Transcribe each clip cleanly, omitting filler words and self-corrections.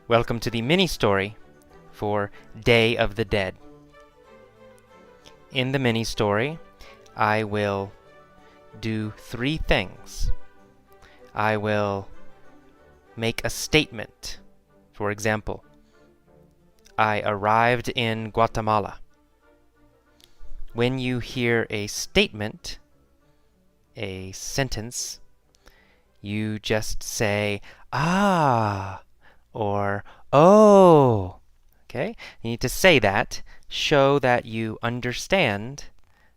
Welcome to the mini-story for Day of the Dead. In the mini-story, I will do three things. I will make a statement. For example, I arrived in Guatemala. When you hear a statement, a sentence, you just say, ah, or oh. Okay? You need to say that, show that you understand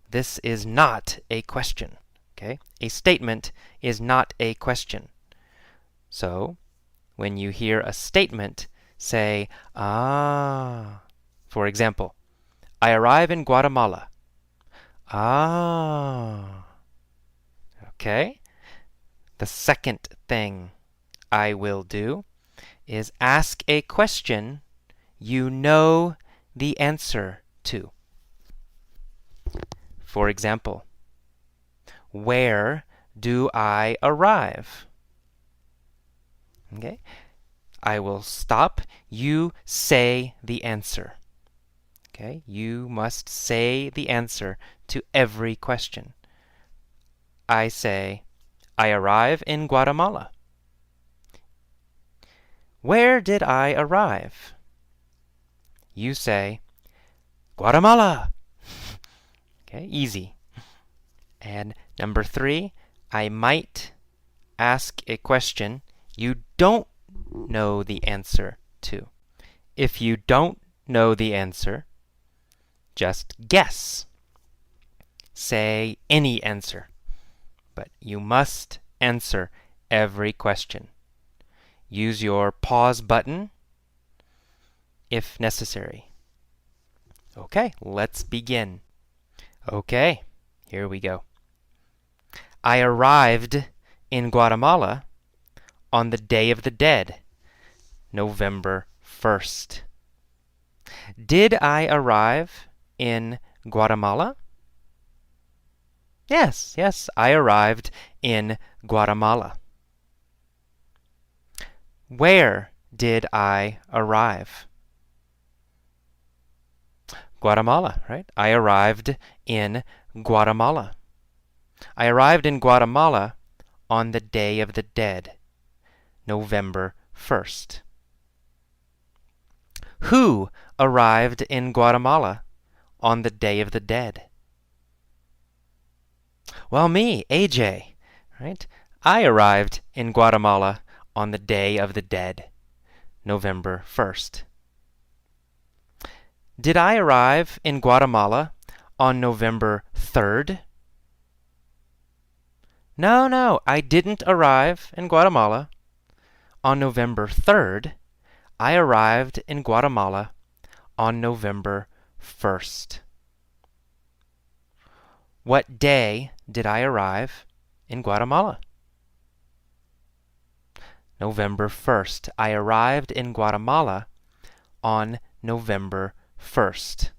this is not a question. Okay? A statement is not a question. So, when you hear a statement, say, ah. For example, I arrive in Guatemala. Ah. Okay? The second thing I will do is ask a question you know the answer to. For example, where do I arrive? Okay? I will stop. You say the answer. Okay? You must say the answer to every question. I say, I arrive in Guatemala. Where did I arrive? You say, Guatemala. Okay, easy. And number 3, I might ask a question you don't know the answer to. If you don't know the answer, just guess. Say any answer. But you must answer every question. Use your pause button if necessary. Okay, let's begin. Okay, here we go. I arrived in Guatemala on the Day of the Dead, November 1st. Did I arrive in Guatemala? Yes, I arrived in Guatemala. Where did I arrive? Guatemala, right? I arrived in Guatemala. I arrived in Guatemala on the Day of the Dead, November 1st. Who arrived in Guatemala on the Day of the Dead? Well, me, AJ, right? I arrived in Guatemala on the Day of the Dead, November 1st. Did I arrive in Guatemala on November 3rd? No, I didn't arrive in Guatemala on November 3rd. I arrived in Guatemala on November 1st. What day did I arrive in Guatemala? November 1st. I arrived in Guatemala on November 1st.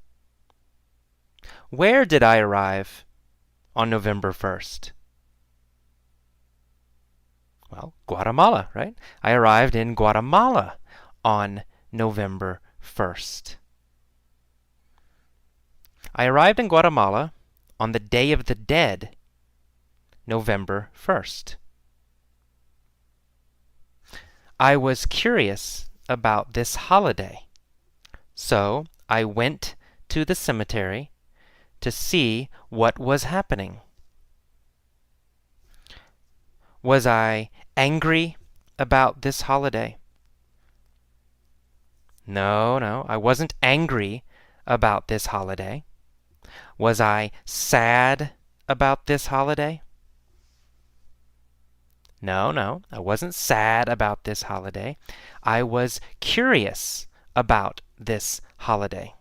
Where did I arrive on November 1st? Well, Guatemala, right? I arrived in Guatemala on November 1st. I arrived in Guatemala on the Day of the Dead, November 1st. I was curious about this holiday, so I went to the cemetery to see what was happening. Was I angry about this holiday? No, I wasn't angry about this holiday. Was I sad about this holiday? No, I wasn't sad about this holiday. I was curious about this holiday.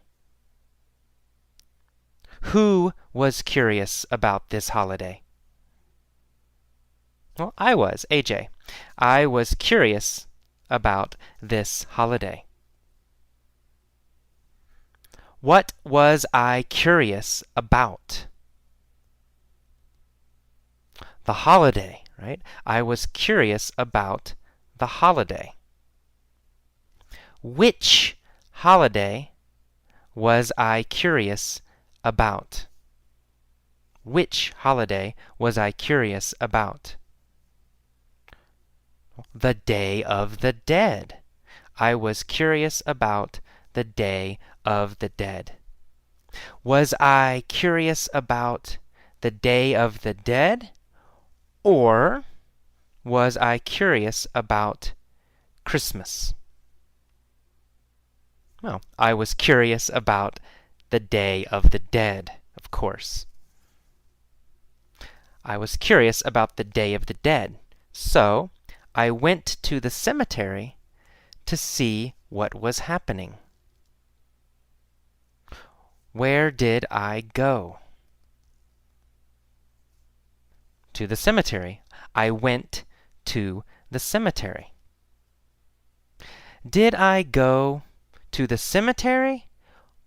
Who was curious about this holiday? Well, I was, AJ. I was curious about this holiday. What was I curious about? The holiday, right? I was curious about the holiday. Which holiday was I curious about? Which holiday was I curious about? The Day of the Dead. I was curious about the Day of the Dead. Was I curious about the Day of the Dead, or was I curious about Christmas? Well, I was curious about the Day of the Dead, of course. I was curious about the Day of the Dead, so I went to the cemetery to see what was happening. Where did I go? To the cemetery. I went to the cemetery. Did I go to the cemetery,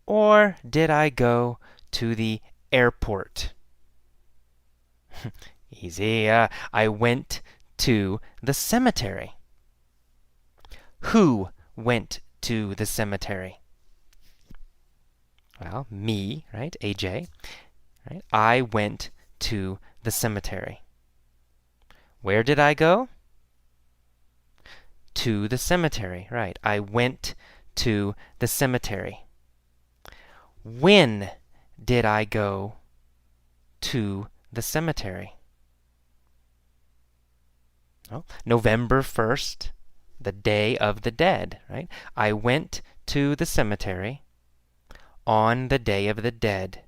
or did I go to the airport? Easy. I went to the cemetery. Who went to the cemetery? Well, me, right? AJ. Right? I went to the cemetery. Where did I go? To the cemetery, right. I went to the cemetery. When did I go to the cemetery? Oh, November 1st, the Day of the Dead, right? I went to the cemetery on the Day of the Dead,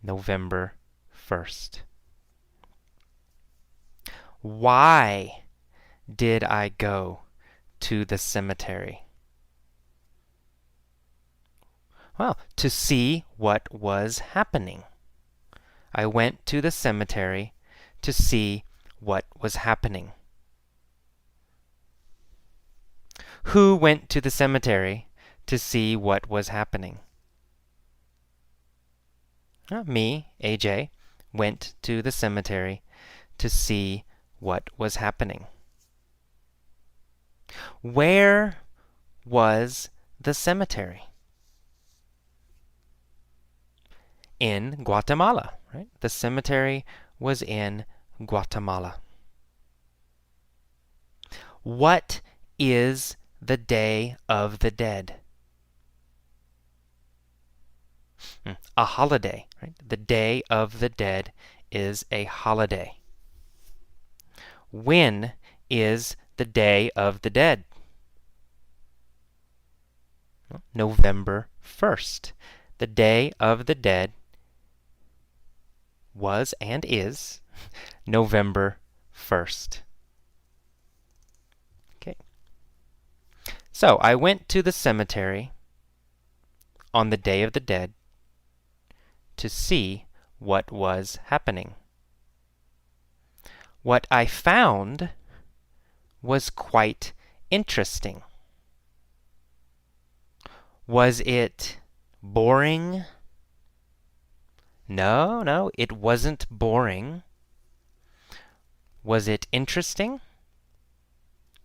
November 1st. Why did I go to the cemetery? Well, to see what was happening. I went to the cemetery to see what was happening. Who went to the cemetery to see what was happening? Me, AJ, went to the cemetery to see what was happening. Where was the cemetery? In Guatemala, right? The cemetery was in Guatemala. What is the Day of the Dead? A holiday, right? The Day of the Dead is a holiday. When is the Day of the Dead? November 1st. The Day of the Dead was and is November 1st. Okay. So I went to the cemetery on the Day of the Dead to see what was happening. What I found was quite interesting. Was it boring? No, it wasn't boring. Was it interesting?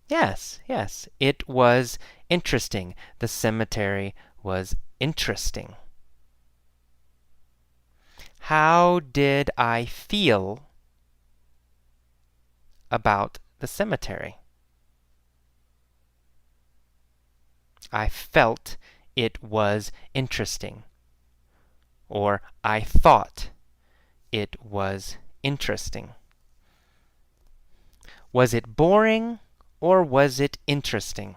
Yes, it was interesting. The cemetery was interesting. How did I feel about the cemetery? I felt it was interesting. Or I thought it was interesting. Was it boring or was it interesting?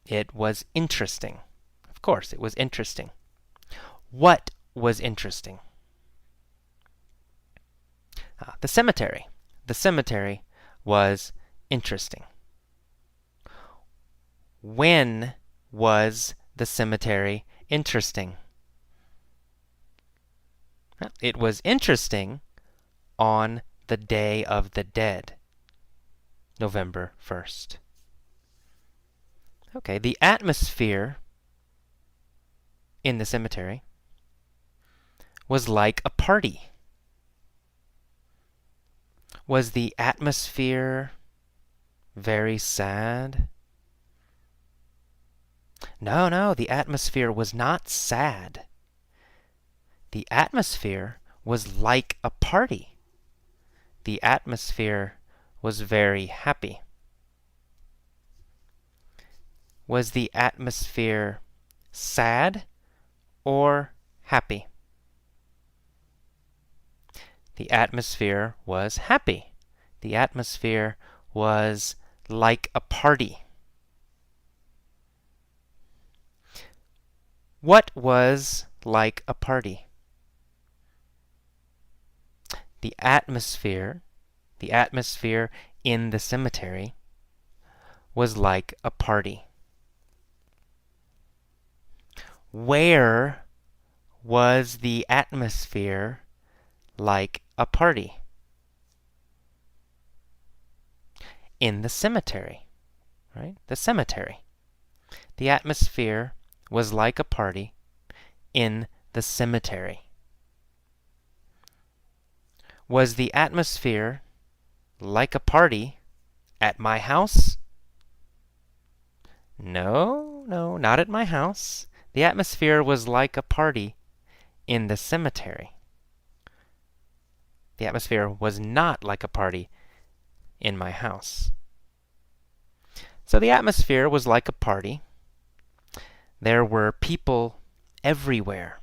It was interesting. Of course, it was interesting. What was interesting? The cemetery. The cemetery was interesting. When was the cemetery interesting? It was interesting on the Day of the Dead, November 1st. Okay, the atmosphere in the cemetery was like a party. Was the atmosphere very sad? No, no, the atmosphere was not sad. The atmosphere was like a party. The atmosphere was very happy. Was the atmosphere sad or happy? The atmosphere was happy. The atmosphere was like a party. What was like a party? The atmosphere in the cemetery was like a party. Where was the atmosphere like a party? In the cemetery, right? The cemetery. The atmosphere was like a party in the cemetery. Was the atmosphere like a party at my house? No, no, not at my house. The atmosphere was like a party in the cemetery. The atmosphere was not like a party in my house. So the atmosphere was like a party. There were people everywhere.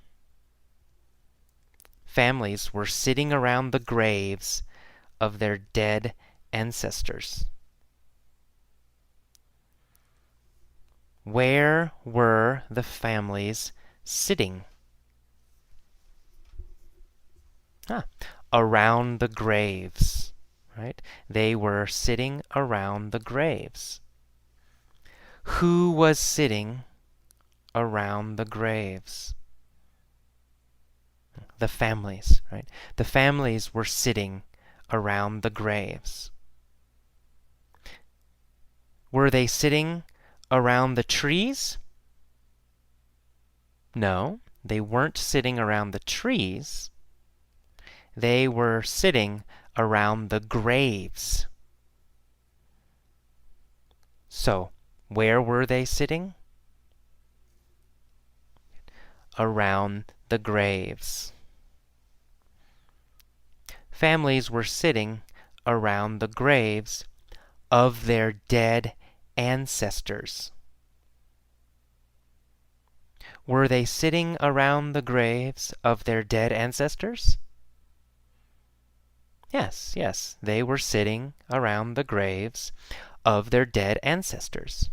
Families were sitting around the graves of their dead ancestors. Where were the families sitting? Around the graves, right? They were sitting around the graves. Who was sitting around the graves? The families, right? The families were sitting around the graves. Were they sitting around the trees? No, they weren't sitting around the trees. They were sitting around the graves. So, where were they sitting? Around the graves. Families were sitting around the graves of their dead ancestors. Were they sitting around the graves of their dead ancestors? Yes, yes, they were sitting around the graves of their dead ancestors.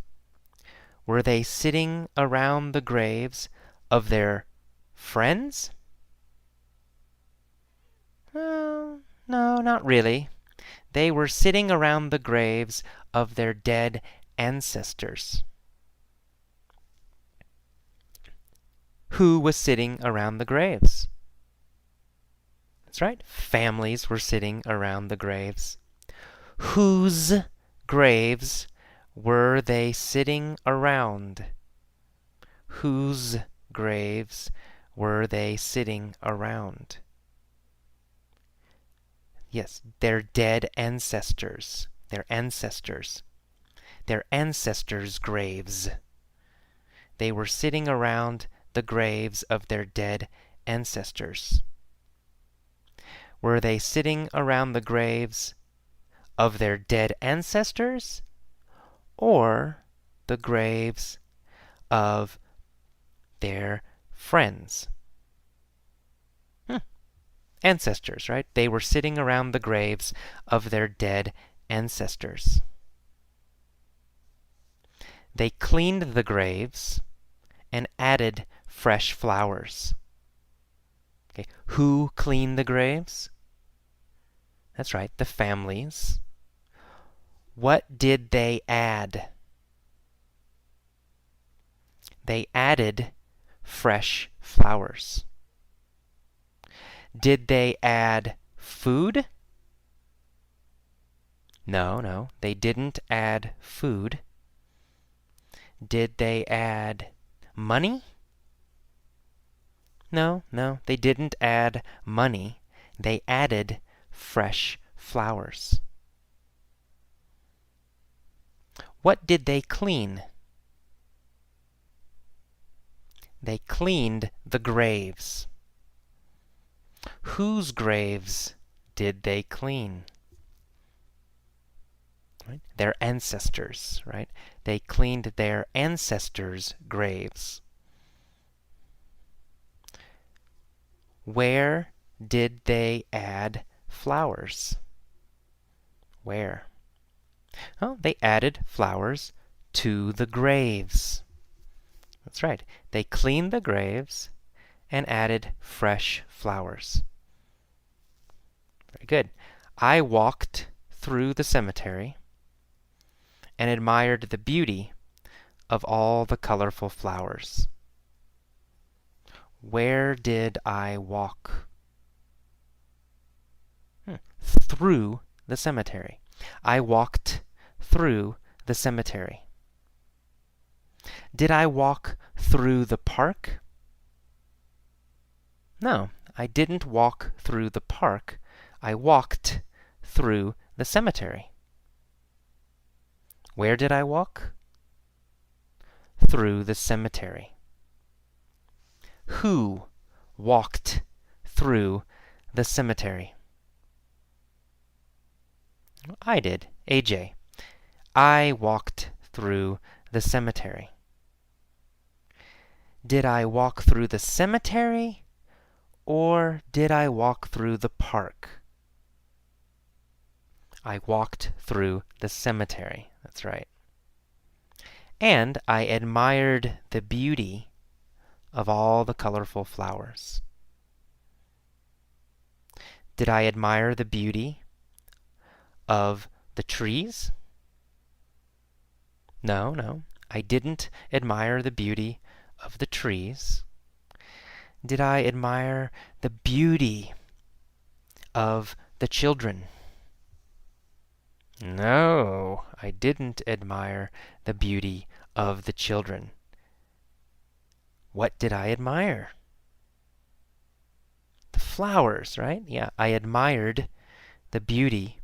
Were they sitting around the graves of their friends? No, not really. They were sitting around the graves of their dead ancestors. Who was sitting around the graves? That's right, families were sitting around the graves. Whose graves were they sitting around? Whose graves were they sitting around? Yes, their dead ancestors. Their ancestors. Their ancestors' graves. They were sitting around the graves of their dead ancestors. Were they sitting around the graves of their dead ancestors or the graves of their friends? Ancestors, right? They were sitting around the graves of their dead ancestors. They cleaned the graves and added fresh flowers. Okay, who cleaned the graves? That's right, the families. What did they add? They added fresh flowers. Did they add food? No, they didn't add food. Did they add money? No, they didn't add money. They added fresh flowers. What did they clean? They cleaned the graves. Whose graves did they clean? Right? Their ancestors, right? They cleaned their ancestors' graves. Where did they add flowers? Where? Oh, they added flowers to the graves. That's right. They cleaned the graves and added fresh flowers. Very good. I walked through the cemetery and admired the beauty of all the colorful flowers. Where did I walk? Through the cemetery. I walked through the cemetery. Did I walk through the park? No, I didn't walk through the park. I walked through the cemetery. Where did I walk? Through the cemetery. Who walked through the cemetery? I did, AJ. I walked through the cemetery. Did I walk through the cemetery, or did I walk through the park? I walked through the cemetery. That's right. And I admired the beauty of all the colorful flowers. Did I admire the beauty of the trees? No, I didn't admire the beauty of the trees. Did I admire the beauty of the children? No, I didn't admire the beauty of the children. What did I admire? The flowers, right? Yeah, I admired the beauty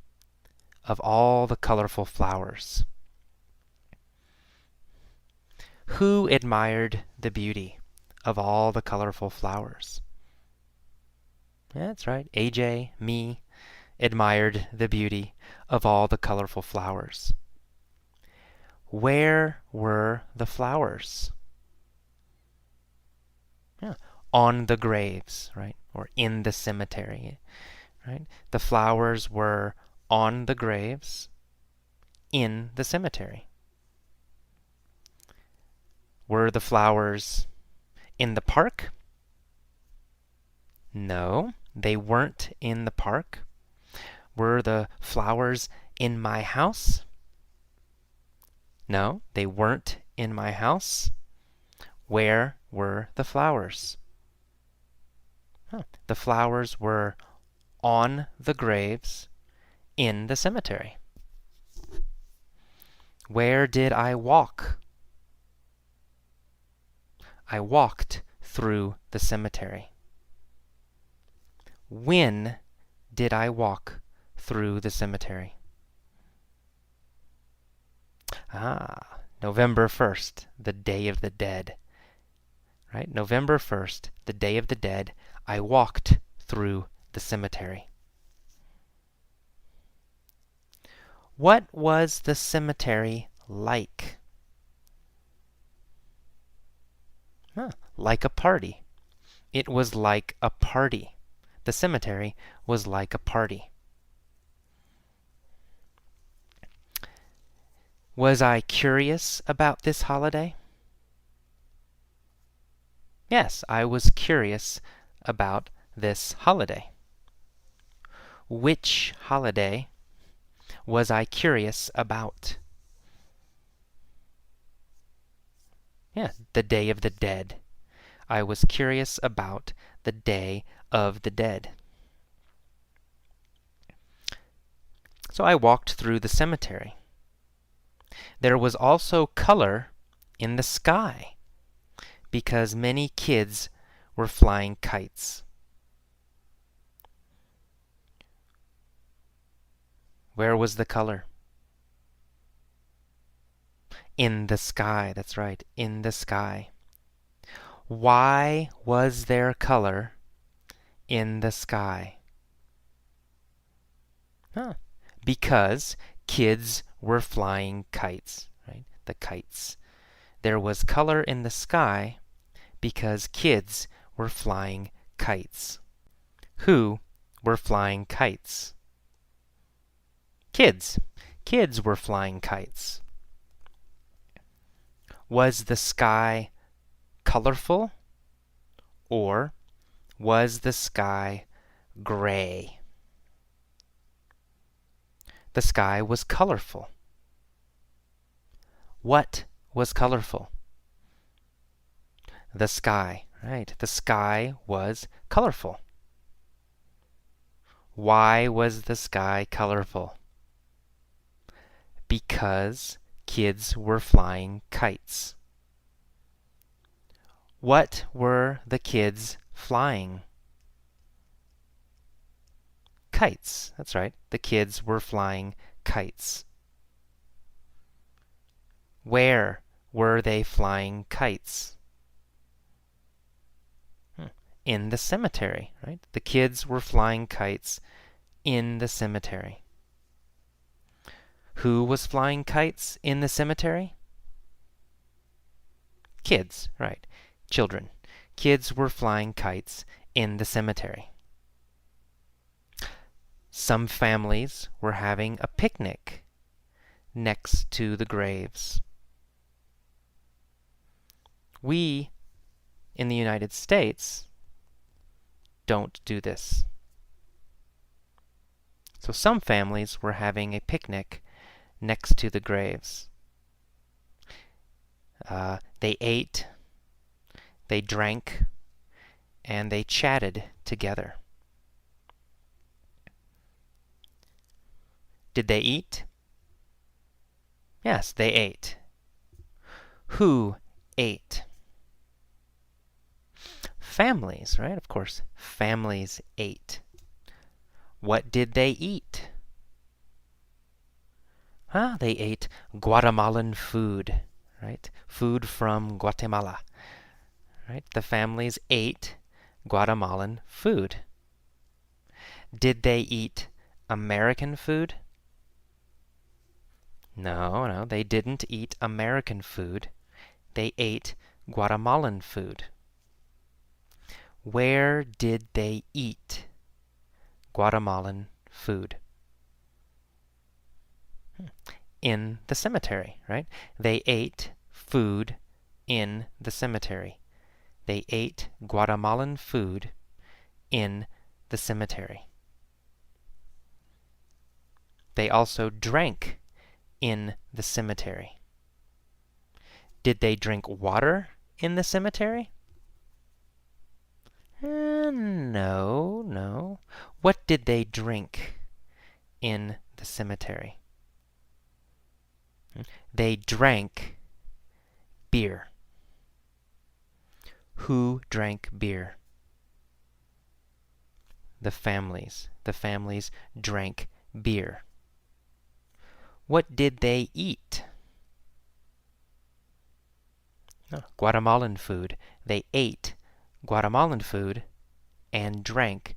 of all the colorful flowers. Who admired the beauty of all the colorful flowers? That's right, AJ, me, admired the beauty of all the colorful flowers. Where were the flowers? Yeah, on the graves, right? Or in the cemetery, right? The flowers were on the graves in the cemetery. Were the flowers in the park? No, they weren't in the park. Were the flowers in my house? No, they weren't in my house. Where were the flowers? Oh, the flowers were on the graves in the cemetery. Where did I walk? I walked through the cemetery. When did I walk through the cemetery? November 1st, the Day of the Dead. Right? November 1st, the Day of the Dead, I walked through the cemetery. What was the cemetery like? Like a party. It was like a party. The cemetery was like a party. Was I curious about this holiday? Yes, I was curious about this holiday. Which holiday was I curious about? Yeah, the Day of the Dead. I was curious about the Day of the Dead. So I walked through the cemetery. There was also color in the sky because many kids were flying kites. Where was the color? In the sky, that's right, in the sky. Why was there color in the sky? Huh. Because kids were flying kites, right? The kites. There was color in the sky because kids were flying kites. Who were flying kites? Kids. Kids were flying kites. Was the sky colorful or was the sky gray? The sky was colorful. What was colorful? The sky, right? The sky was colorful. Why was the sky colorful? Because kids were flying kites. What were the kids flying? Kites. That's right. The kids were flying kites. Where were they flying kites? In the cemetery, right? The kids were flying kites in the cemetery. Who was flying kites in the cemetery? Kids, right. Children. Kids were flying kites in the cemetery. Some families were having a picnic next to the graves. We, in the United States, don't do this. So some families were having a picnic next to the graves. They ate, they drank, and they chatted together. Did they eat? Yes, they ate. Who ate? Families, right? Of course, families ate. What did they eat? They ate Guatemalan food, right? Food from Guatemala, right? The families ate Guatemalan food. Did they eat American food? No, they didn't eat American food. They ate Guatemalan food. Where did they eat Guatemalan food? In the cemetery, right? They ate food in the cemetery. They ate Guatemalan food in the cemetery. They also drank in the cemetery. Did they drink water in the cemetery? No. What did they drink in the cemetery? They drank beer. Who drank beer? The families. The families drank beer. What did they eat? Guatemalan food. They ate Guatemalan food and drank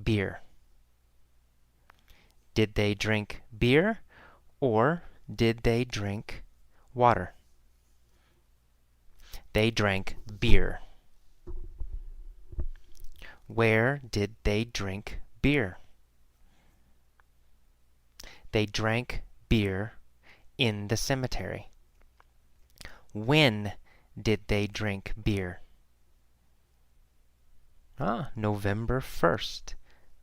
beer. Did they drink beer or did they drink water? They drank beer. Where did they drink beer? They drank beer in the cemetery. When did they drink beer? November 1st,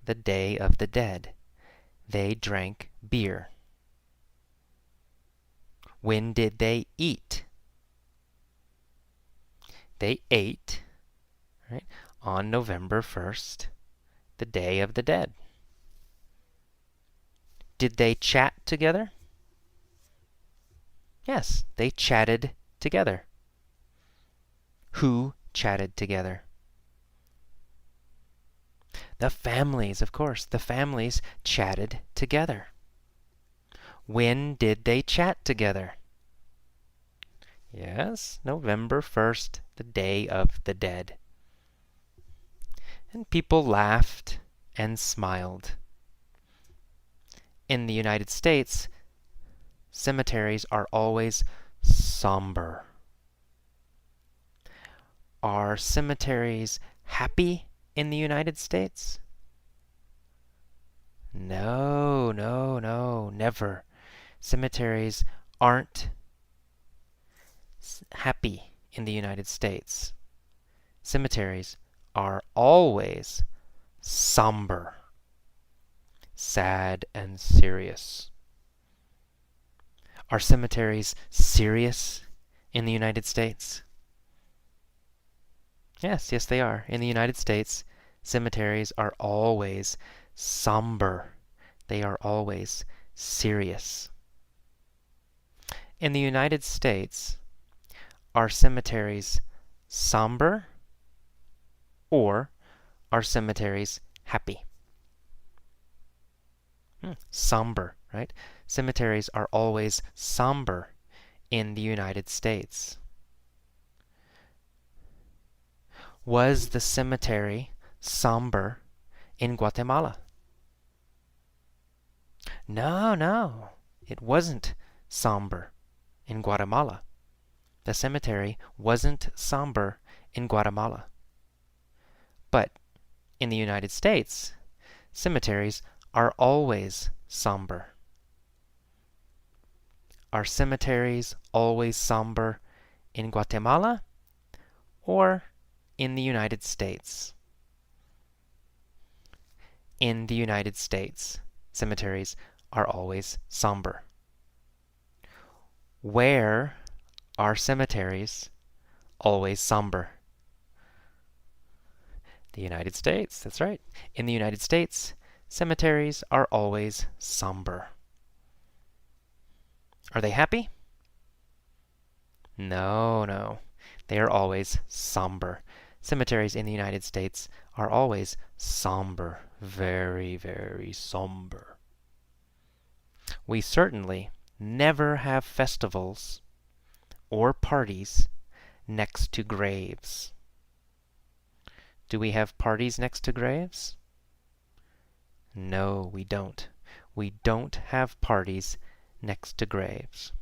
the Day of the Dead. They drank beer. When did they eat? They ate, right, on November 1st, the Day of the Dead. Did they chat together? Yes, they chatted together. Who chatted together? The families, of course. The families chatted together. When did they chat together? Yes, November 1st, the Day of the Dead. And people laughed and smiled. In the United States, cemeteries are always somber. Are cemeteries happy in the United States? No, no, no, never. Cemeteries aren't happy in the United States. Cemeteries are always somber, sad, and serious. Are cemeteries serious in the United States? Yes, yes, they are. In the United States, cemeteries are always somber. They are always serious. In the United States, are cemeteries somber or are cemeteries happy? Somber, right? Cemeteries are always somber in the United States. Was the cemetery somber in Guatemala? No, no, it wasn't somber in Guatemala. The cemetery wasn't somber in Guatemala. But in the United States, cemeteries are always somber. Are cemeteries always somber in Guatemala or in the United States? In the United States, cemeteries are always somber. Where are cemeteries always somber? The United States, that's right. In the United States, cemeteries are always somber. Are they happy? No, no. They are always somber. Cemeteries in the United States are always somber. Very, very somber. We certainly never have festivals or parties next to graves. Do we have parties next to graves? No, we don't. We don't have parties next to graves.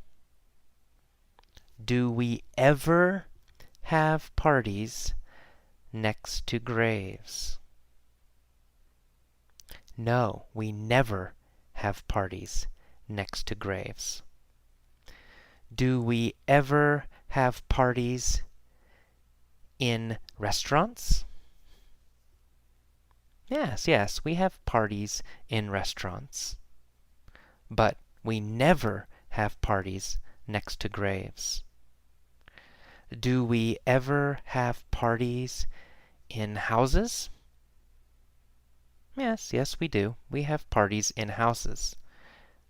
Do we ever have parties next to graves? No, we never have parties next to graves. Do we ever have parties in restaurants? Yes, yes, we have parties in restaurants. But we never have parties next to graves. Do we ever have parties in houses? Yes, yes, we do. We have parties in houses.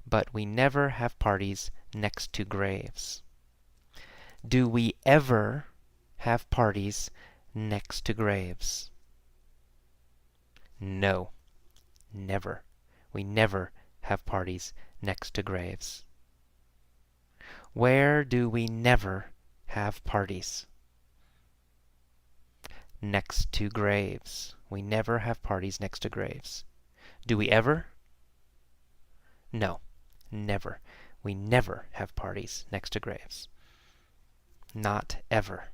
But we never have parties next to graves. Do we ever have parties next to graves? No, never. We never have parties next to graves. Where do we never have parties? Next to graves. We never have parties next to graves. Do we ever? No, never. We never have parties next to graves. Not ever.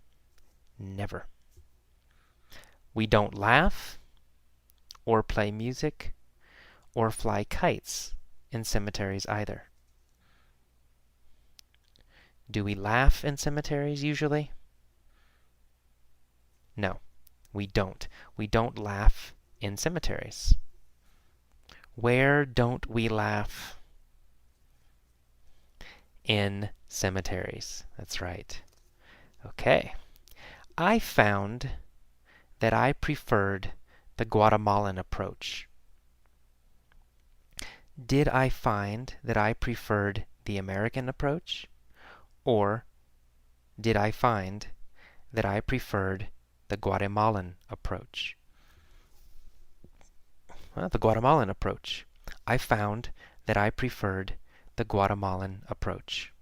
Never. We don't laugh or play music or fly kites in cemeteries either. Do we laugh in cemeteries usually? No, we don't. We don't laugh in cemeteries. Where don't we laugh? In cemeteries. That's right. Okay. I found that I preferred the Guatemalan approach. Did I find that I preferred the American approach? Or did I find that I preferred the Guatemalan approach? Well, the Guatemalan approach. I found that I preferred the Guatemalan approach.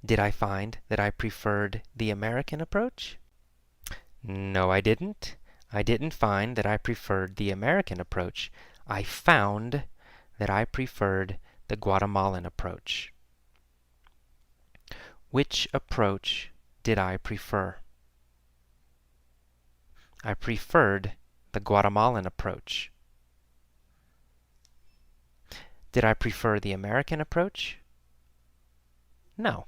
Did I find that I preferred the American approach? No, I didn't. I didn't find that I preferred the American approach. I found that I preferred the Guatemalan approach. Which approach did I prefer? I preferred the Guatemalan approach. Did I prefer the American approach? No.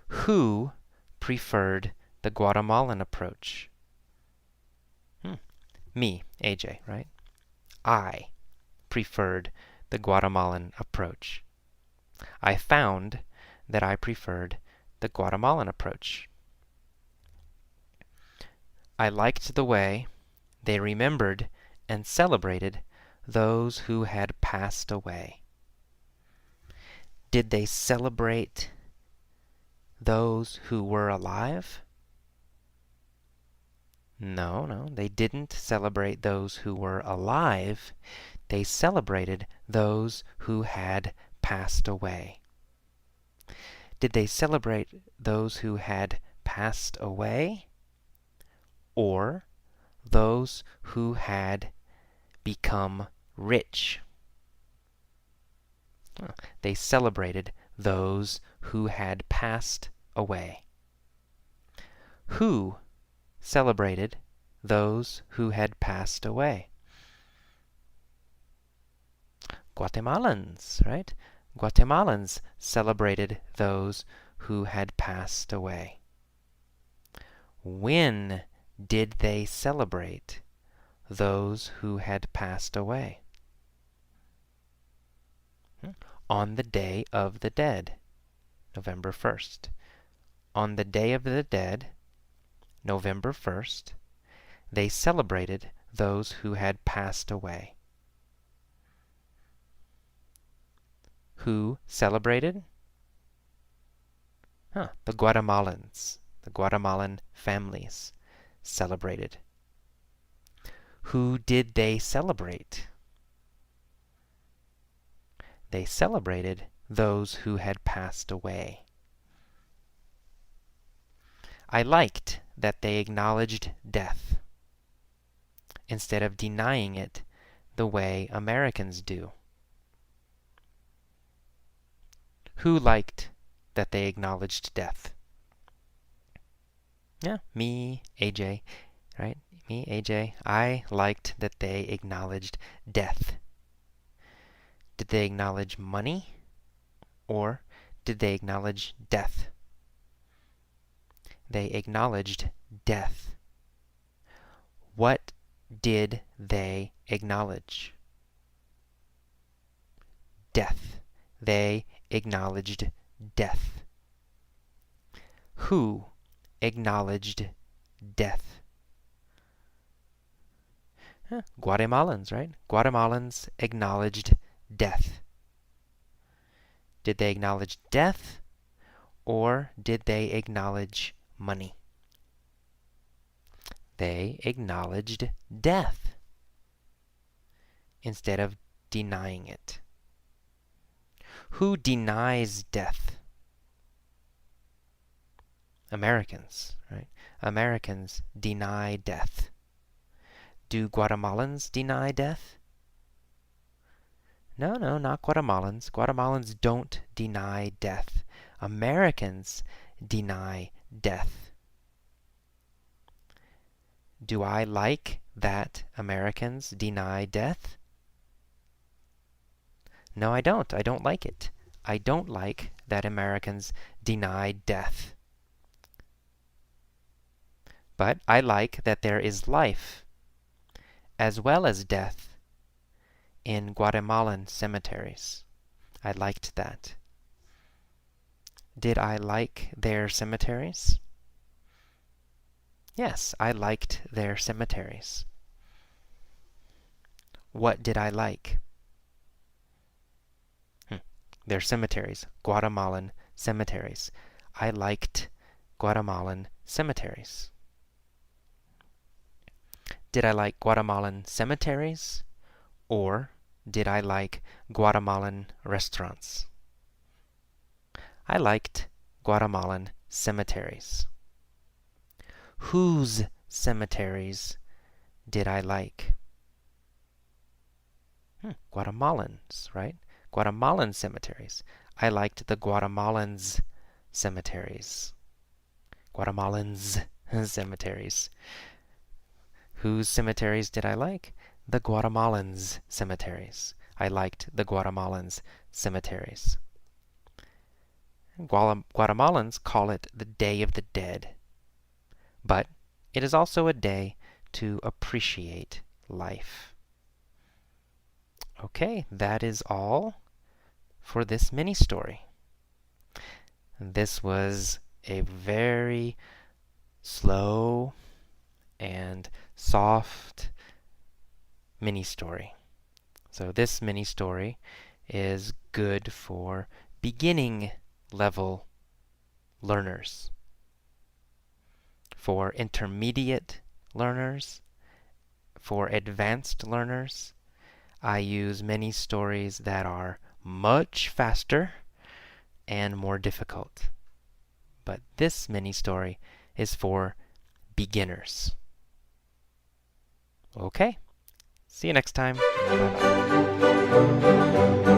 Who preferred the Guatemalan approach? Me, AJ, right? I preferred the Guatemalan approach. I found that I preferred the Guatemalan approach. I liked the way they remembered and celebrated those who had passed away. Did they celebrate those who were alive? No, they didn't celebrate those who were alive. They celebrated those who had passed away. Did they celebrate those who had passed away? Or those who had become rich? They celebrated those who had passed away. Who celebrated those who had passed away? Guatemalans, right? Guatemalans celebrated those who had passed away. When did they celebrate those who had passed away? On the Day of the Dead, November 1st. On the Day of the Dead, November 1st, they celebrated those who had passed away. Who celebrated? The Guatemalans. The Guatemalan families celebrated. Who did they celebrate? They celebrated those who had passed away. I liked that they acknowledged death instead of denying it the way Americans do. Who liked that they acknowledged death? Yeah, me, AJ, right? Me, AJ. I liked that they acknowledged death. Did they acknowledge money? Or did they acknowledge death? They acknowledged death. What did they acknowledge? Death. They acknowledged death. Who acknowledged death? Guatemalans, right? Guatemalans acknowledged death. Did they acknowledge death, or did they acknowledge money? They acknowledged death instead of denying it. Who denies death? Americans, right? Americans deny death. Do Guatemalans deny death? No, not Guatemalans. Guatemalans don't deny death. Americans deny death. Do I like that Americans deny death? No, I don't. I don't like it. I don't like that Americans deny death. But I like that there is life as well as death in Guatemalan cemeteries. I liked that. Did I like their cemeteries? Yes, I liked their cemeteries. What did I like? Their cemeteries, Guatemalan cemeteries. I liked Guatemalan cemeteries. Did I like Guatemalan cemeteries, or did I like Guatemalan restaurants? I liked Guatemalan cemeteries. Whose cemeteries did I like? Guatemalans, right? Guatemalan cemeteries. I liked the Guatemalans' cemeteries. Guatemalans' cemeteries. Whose cemeteries did I like? The Guatemalans' cemeteries. I liked the Guatemalans' cemeteries. Guatemalans call it the Day of the Dead, but it is also a day to appreciate life. Okay, that is all for this mini story. This was a very slow and soft mini story. So this mini story is good for beginning level learners. For intermediate learners, for advanced learners, I use many stories that are much faster and more difficult. But this mini story is for beginners. Okay, see you next time. Bye-bye.